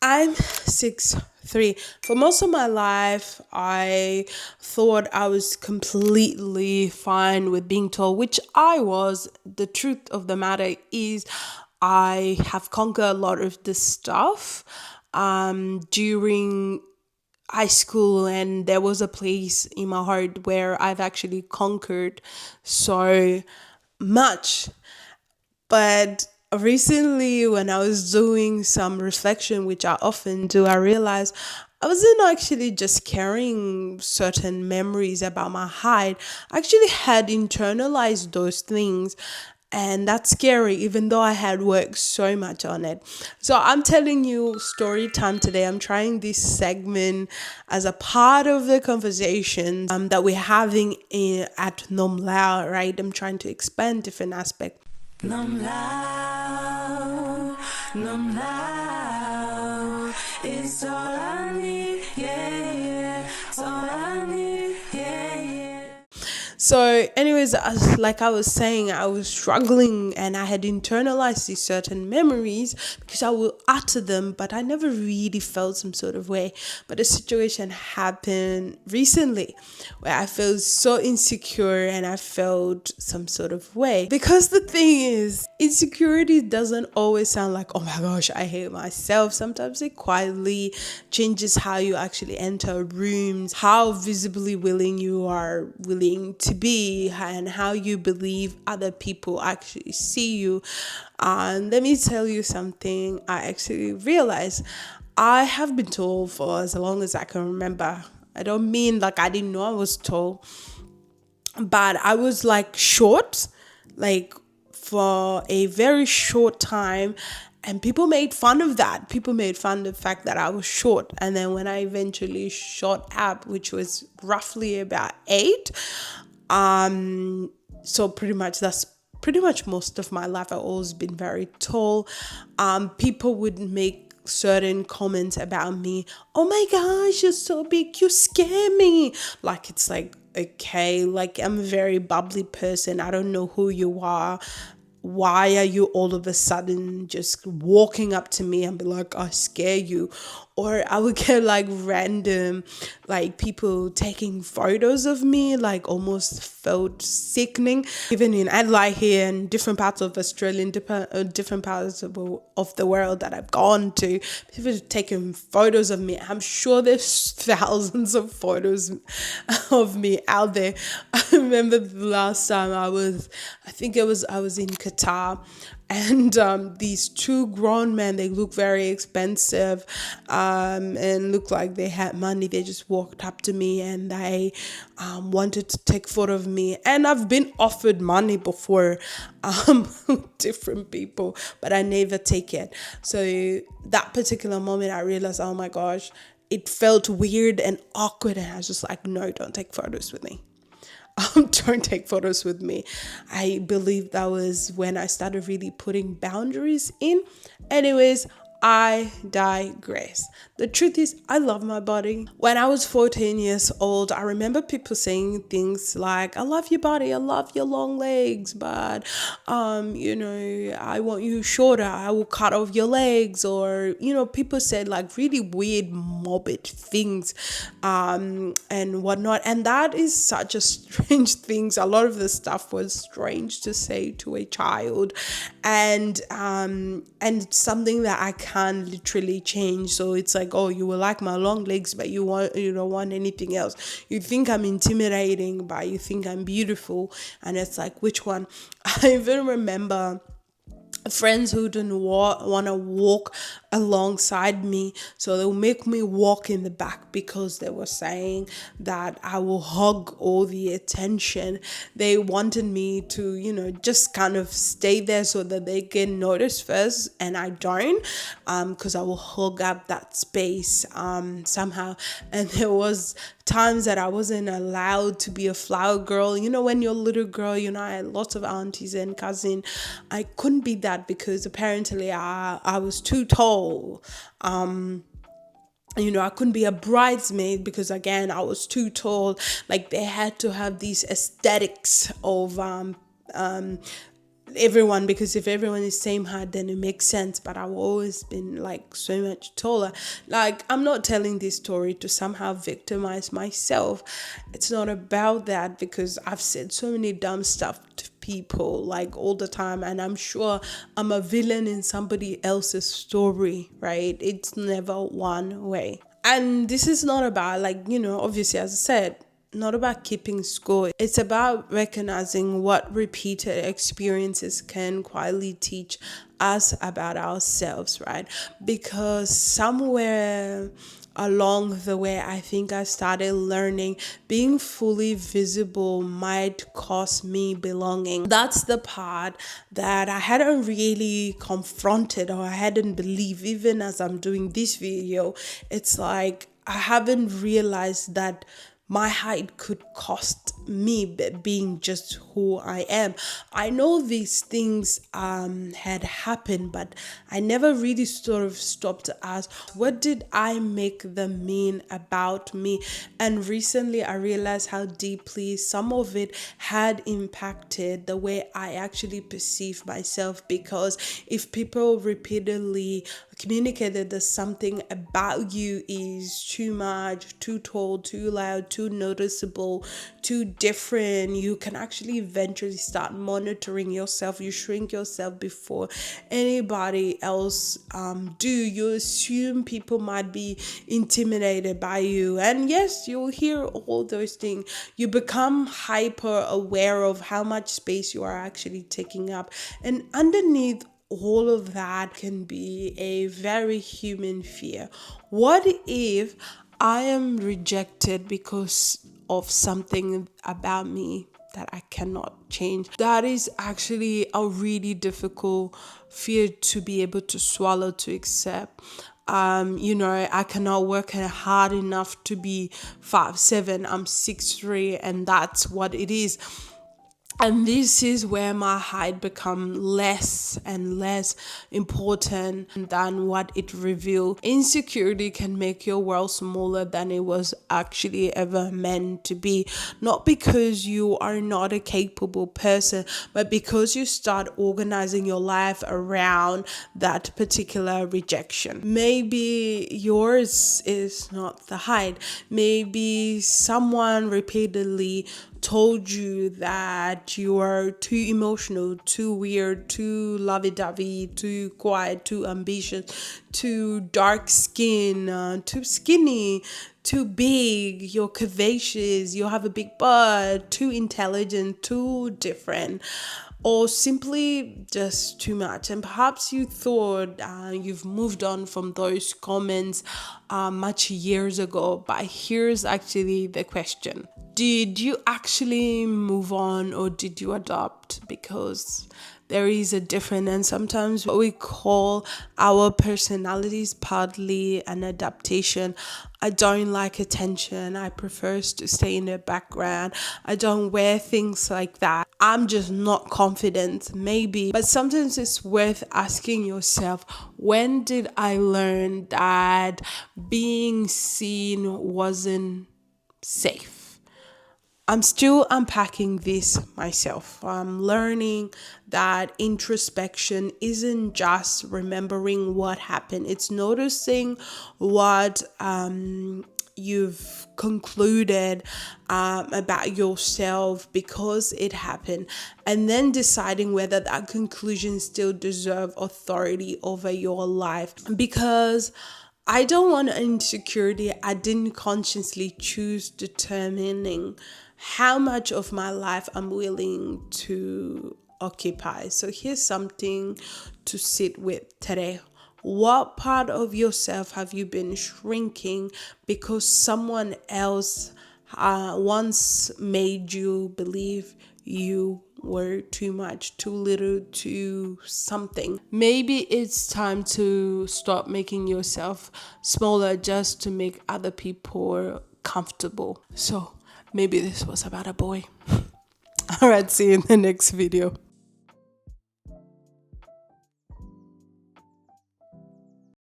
I'm 6'3". For most of my life, I thought I was completely fine with being tall, which I was. The truth of the matter is, I have conquered a lot of this stuff during high school, and there was a place in my heart where I've actually conquered so much. But recently, when I was doing some reflection, which I often do, I realized I wasn't actually just carrying certain memories about my height. I actually had internalized those things. And that's scary, even though I had worked so much on it. So I'm telling you story time today. I'm trying this segment as a part of the conversations that we're having at Nom Lao, right? I'm trying to expand different aspects. Num loud, num loud, it's all I need, yeah, yeah, it's all I need, yeah, yeah. So, anyways, like I was saying, I was struggling and I had internalized these certain memories because I will utter them, but I never really felt some sort of way. But a situation happened recently where I felt so insecure and I felt some sort of way. Because the thing is, insecurity doesn't always sound like, oh my gosh, I hate myself. Sometimes it quietly changes how you actually enter rooms, how visibly willing you are willing to be, and how you believe other people actually see you. And let me tell you something I actually realized. I have been tall for as long as I can remember. I don't mean like I didn't know I was tall, but I was like short, like for a very short time. And people made fun of that. People made fun of the fact that I was short. And then when I eventually shot up, which was roughly about 8, so pretty much that's pretty much most of my life. I've always been very tall. People would make certain comments about me. Oh my gosh, you're so big, you scare me. Like it's like, okay, like I'm a very bubbly person. I don't know who you are. Why are you all of a sudden just walking up to me and be like, I scare you? Or I would get like random, like people taking photos of me, like almost felt sickening. Even in Adelaide here and different parts of Australia, and different parts of the world that I've gone to, people are taking photos of me. I'm sure there's thousands of photos of me out there. I remember the last time I was in Qatar, and these two grown men, they look very expensive, and look like they had money. They just walked up to me and they wanted to take photo of me. And I've been offered money before, different people, but I never take it. So that particular moment, I realized, oh my gosh, it felt weird and awkward, and I was just like, no, don't take photos with me. Don't take photos with me. I believe that was when I started really putting boundaries in. Anyways, I digress. The truth is, I love my body. When I was 14 years old, I remember people saying things like, I love your body, I love your long legs, but, I want you shorter, I will cut off your legs. Or, people said like really weird, morbid things, and whatnot. And that is such a strange thing. A lot of the stuff was strange to say to a child, and something that I can't literally change. So it's like, oh, you will like my long legs, but you don't want anything else. You think I'm intimidating, but you think I'm beautiful, and it's like, which one? I even remember friends who didn't want to walk alongside me, so they'll make me walk in the back because they were saying that I will hog all the attention. They wanted me to, just kind of stay there so that they can notice first, and I don't, because I will hog up that space somehow. And there was times that I wasn't allowed to be a flower girl. When you're a little girl, I had lots of aunties and cousins. I couldn't be that because apparently I was too tall. I couldn't be a bridesmaid because, again, I was too tall. Like, they had to have these aesthetics of everyone, because if everyone is same height then it makes sense, but I've always been like so much taller. Like, I'm not telling this story to somehow victimize myself. It's not about that, because I've said so many dumb stuff to people like all the time, and I'm sure I'm a villain in somebody else's story, right? It's never one way. And this is not about, like, obviously, as I said, not about keeping score. It's about recognizing what repeated experiences can quietly teach us about ourselves, right? Because somewhere along the way, I think I started learning being fully visible might cost me belonging. That's the part that I hadn't really confronted, or I hadn't believed, even as I'm doing this video. It's like I haven't realized that my height could cost me being just who I am. I know these things had happened, but I never really sort of stopped to ask, what did I make them mean about me? And recently I realized how deeply some of it had impacted the way I actually perceive myself. Because if people repeatedly communicated that something about you is too much, too tall, too loud, too noticeable, too different, you can actually eventually start monitoring yourself. You shrink yourself before anybody else do. You assume people might be intimidated by you, and yes, you'll hear all those things. You become hyper aware of how much space you are actually taking up, and underneath all of that can be a very human fear. What if I am rejected because of something about me that I cannot change? That is actually a really difficult fear to be able to swallow, to accept. I cannot work hard enough to be 5'7". I'm 6'3", and that's what it is. And this is where my height become less and less important than what it revealed. Insecurity can make your world smaller than it was actually ever meant to be. Not because you are not a capable person, but because you start organizing your life around that particular rejection. Maybe yours is not the height. Maybe someone repeatedly told you that you are too emotional, too weird, too lovey-dovey, too quiet, too ambitious, too dark skin, too skinny, too big, you're curvaceous, you have a big butt, too intelligent, too different, or simply just too much. And perhaps you thought you've moved on from those comments much years ago, but here's actually the question. Did you actually move on, or did you adopt? Because there is a difference, and sometimes what we call our personalities partly an adaptation. I don't like attention. I prefer to stay in the background. I don't wear things like that. I'm just not confident, maybe. But sometimes it's worth asking yourself, when did I learn that being seen wasn't safe? I'm still unpacking this myself. I'm learning that introspection isn't just remembering what happened. It's noticing what you've concluded about yourself because it happened, and then deciding whether that conclusion still deserves authority over your life. Because I don't want insecurity I didn't consciously choose, determining how much of my life I'm willing to occupy. So here's something to sit with today. What part of yourself have you been shrinking because someone else once made you believe you were too much, too little, too something? Maybe it's time to stop making yourself smaller just to make other people comfortable. So maybe this was about a boy. All right, see you in the next video.